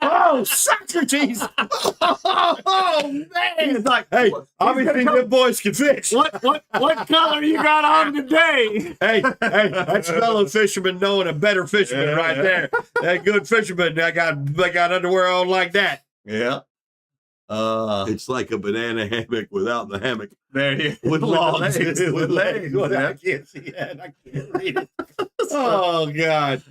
Oh, Socrates! Oh, man! He's like, hey, obviously the boys can fish. What color you got on today? Hey, that's fellow fisherman knowing a better fisherman right there. That good fisherman, I got underwear on like that. Yeah. It's like a banana hammock without the hammock. There you With logs. with legs. Well, Yeah. I can't see that. I can't read it. Oh, God.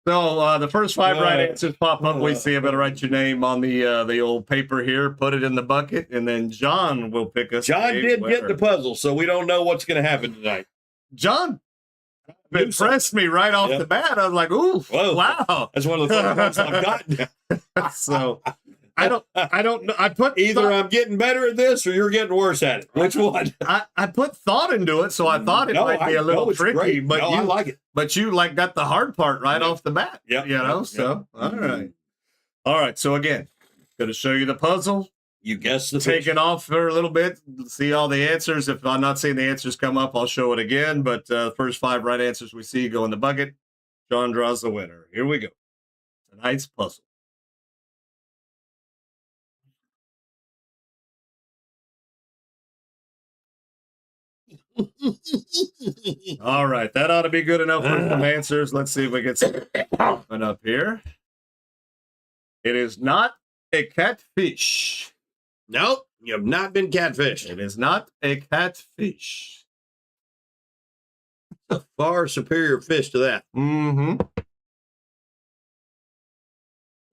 So the first 5 right answers pop up. We see. I'm going to write your name on the old paper here, put it in the bucket, and then John will pick us. John a did winner. get the puzzle, so we don't know what's going to happen tonight. John impressed me right off the bat. I was like, "Ooh, Whoa. wow!" That's one of the fun ones I've gotten. So I don't know. I put Either I'm getting better at this or you're getting worse at it. Which one? I put thought into it, so I thought it might be a little it's tricky. great. But No, you I like it. But you like got the hard part right off the bat. Yep. You know. Yep. So all right. So again, going to show you the puzzle. You guessed the Take it off for a little bit, see all the answers. If I'm not seeing the answers come up, I'll show it again. But the first 5 right answers we see go in the bucket. John draws the winner. Here we go. Tonight's puzzle. All right, that ought to be good enough for some answers. Let's see if we get something up here. It is not a catfish. Nope, you have not been catfished. It is not a catfish. A far superior fish to that. Mm-hmm.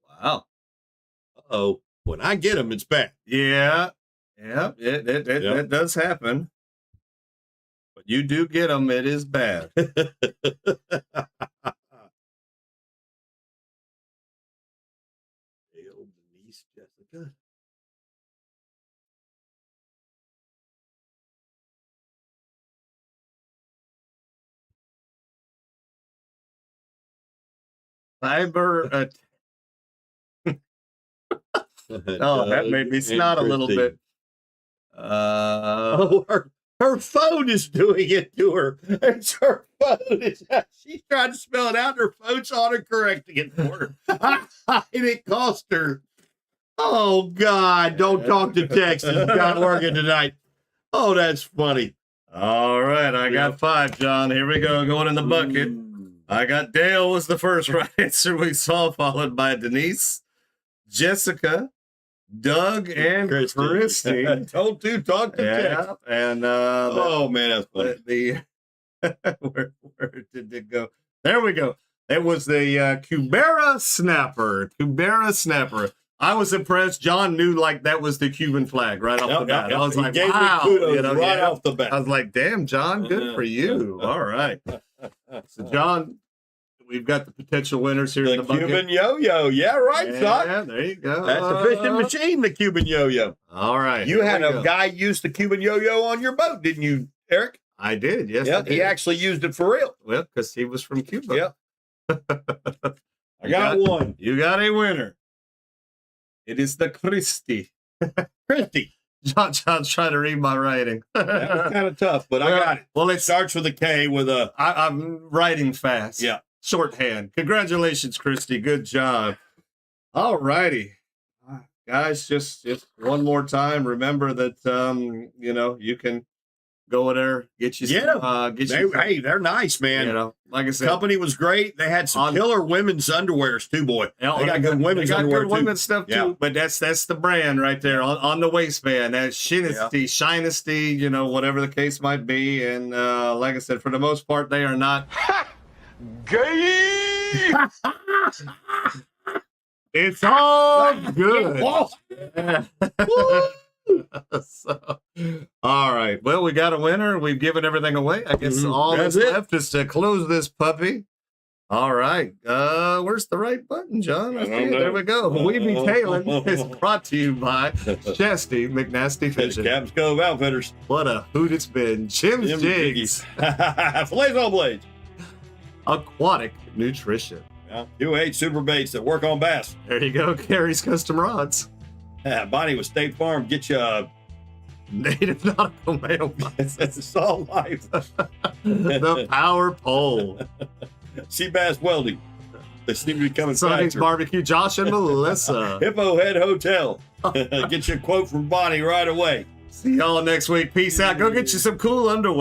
Wow. Uh-oh. When I get them, it's bad. Yeah. Yeah. It does happen. But you do get them. It is bad. Hey, old Denise, Jessica. Fiber. Oh, that made me snot a little bit. Oh, her phone is doing it to her. It's her phone. She's trying to spell it out. Her phone's autocorrecting it for her. And it cost her. Oh, God. Don't talk to Texas. Not working tonight. Oh, that's funny. All right. I got 5, John. Here we go. Going in the bucket. I got Dale was the first right answer we saw, followed by Denise, Jessica, Doug, and Christy. Don't do talk to Texas. And Oh, man, that's funny. Where did it go? There we go. It was the Cubera snapper. Cubera snapper. I was impressed. John knew like that was the Cuban flag right off the bat. I was He like, gave me wow. kudos right off the bat. I was like, damn, John, good for you. All right. So, John, we've got the potential winners here in the bucket. Cuban yo-yo. Yeah, right, son. Yeah, there you go. That's a fishing machine, the Cuban yo-yo. All right. You had here we a go. guy use the Cuban yo-yo on your boat, didn't you, Eric? I did, yes. Yeah, I did. he actually used it for real. Well, because he was from Cuba. Yeah. I got one. You got a winner. It is the Christy. Christy. John's trying to read my writing. That was kind of tough, but I got it. Well, It starts with a K with a... I'm writing fast. Yeah. Shorthand. Congratulations, Christy. Good job. All righty. Guys, just one more time. Remember that, you can go there, get you some, hey, they're nice, man. Like I said, Company was great. They had some killer women's underwears too, boy. They got good women's they got underwear good too. women's stuff too. Yeah. But that's the brand right there on the waistband. That's Shinesty, whatever the case might be. And like I said, for the most part, they are not Gay! It's all good. So, all right. Well, we got a winner. We've given everything away. I guess all that's left is to close this puppy. All right. Where's the right button, John? I see it. There we go. We Be Tailing is brought to you by Chesty McNasty Fishing. Captain's Cove Outfitters. What a hoot it's been. Jim's Jigs. Filletzall Blades. Aquatic Nutrition. Yeah. 2-8 super baits that work on bass. There you go. Karrie's Custom Rods. Bonnie with State Farm. Get you a Native Nautical Mailboxes. It's all life. The Power Pole. Sea Bass Welding. They seem to be coming Sonny's faster. Barbecue, Josh and Melissa. Hippo Head Hotel. Get you a quote from Bonnie right away. See y'all next week. Peace out. Go get you some cool underwear.